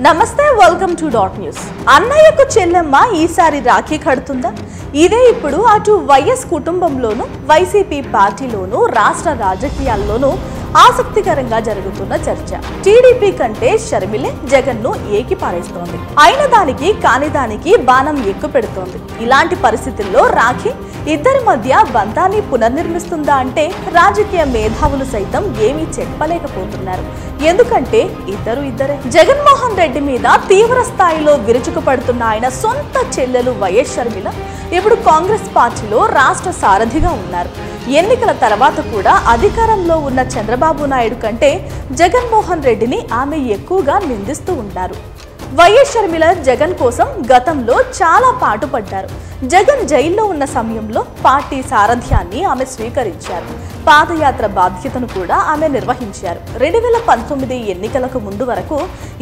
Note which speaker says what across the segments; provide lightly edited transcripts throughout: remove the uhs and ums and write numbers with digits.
Speaker 1: నమస్తే, welcome to dot news. అన్నయ్యకు చెల్లెమ్మ ఈసారి రాఖీ కడుతుందా? ఇదే ఇప్పుడు అటు వైఎస్ కుటుంబంలోనూ వైసీపీ పార్టీలోనూ రాష్ట్ర రాజకీయాల్లోనూ ఆసక్తికరంగా జరుగుతున్న చర్చ. టీడీపీ కంటే షర్మిలే జగన్ ను ఏకిపారేస్తోంది. అయిన దానికి కాని దానికి బాణం ఎక్కువ పెడుతోంది. ఇలాంటి పరిస్థితుల్లో రాఖీ ఇద్దరి మధ్య బంధాన్ని పునర్నిర్మిస్తుందా అంటే రాజకీయ మేధావులు సైతం ఏమీ చెప్పలేకపోతున్నారు. ఎందుకంటే ఇద్దరే. జగన్మోహన్ రెడ్డి మీద తీవ్ర స్థాయిలో విరుచుకుపడుతున్న ఆయన సొంత చెల్లెలు వైఎస్ షర్మిల ఇప్పుడు కాంగ్రెస్ పార్టీలో రాష్ట్ర సారథిగా ఉన్నారు. ఎన్నికల తర్వాత కూడా అధికారంలో ఉన్న చంద్రబాబు నాయుడు కంటే జగన్మోహన్ రెడ్డిని ఆమె ఎక్కువగా నిందిస్తూ ఉంటారు. వైఎస్ షర్మిల జగన్ కోసం గతంలో చాలా పాటుపడ్డారు. జగన్ జైల్లో ఉన్న సమయంలో పార్టీ సారథ్యాన్ని ఆమె స్వీకరించారు. పాదయాత్ర బాధ్యతను కూడా ఆమె నిర్వహించారు. 2019 ఎన్నికలకు ముందు వరకు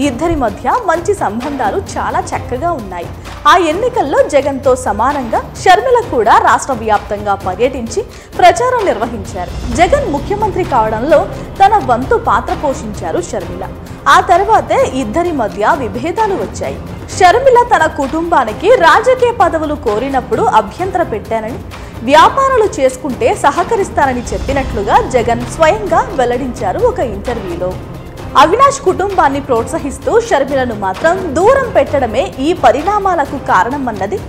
Speaker 1: ఇద్దరి మధ్య మంచి సంబంధాలు చాలా చక్కగా ఉన్నాయి. ఆ ఎన్నికల్లో జగన్తో సమానంగా షర్మిల కూడా రాష్ట్ర వ్యాప్తంగా పర్యటించి ప్రచారం నిర్వహించారు. జగన్ ముఖ్యమంత్రి కావడంలో తన వంతు పాత్ర పోషించారు షర్మిల. ఆ తర్వాతే ఇద్దరి మధ్య విభేదాలు వచ్చాయి. షర్మిల తన కుటుంబానికి రాజకీయ పదవులు కోరినప్పుడు అభ్యంతర పెట్టానని, వ్యాపారాలు చేసుకుంటే సహకరిస్తానని చెప్పినట్లుగా జగన్ స్వయంగా వెల్లడించారు ఒక ఇంటర్వ్యూలో. అవినాష్ కుటుంబాన్ని ప్రోత్సహిస్తూ షర్మిలను మాత్రం దూరం పెట్టడమే ఈ పరిణామాలకు కారణమన్నది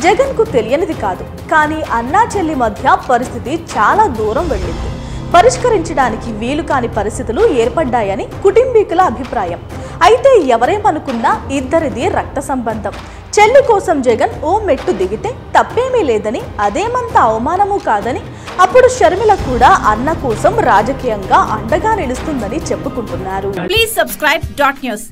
Speaker 1: జగన్ కు తెలియనిది కాదు. కానీ అన్నా చెల్లి మధ్య పరిస్థితి చాలా దూరం వెళ్ళింది. పరిష్కరించడానికి వీలు కాని పరిస్థితులు ఏర్పడ్డాయని కుటుంబీకుల అభిప్రాయం. అయితే ఎవరేమనుకున్నా ఇద్దరిది రక్త సంబంధం. చెల్లి కోసం జగన్ ఓ మెట్టు దిగితే తప్పేమీ లేదని, అదేమంత అవమానము కాదని, అప్పుడు షర్మిల కూడా అన్న కోసం రాజకీయంగా అండగా నిలుస్తుందని చెప్పుకుంటున్నారు.
Speaker 2: Please subscribe dot news.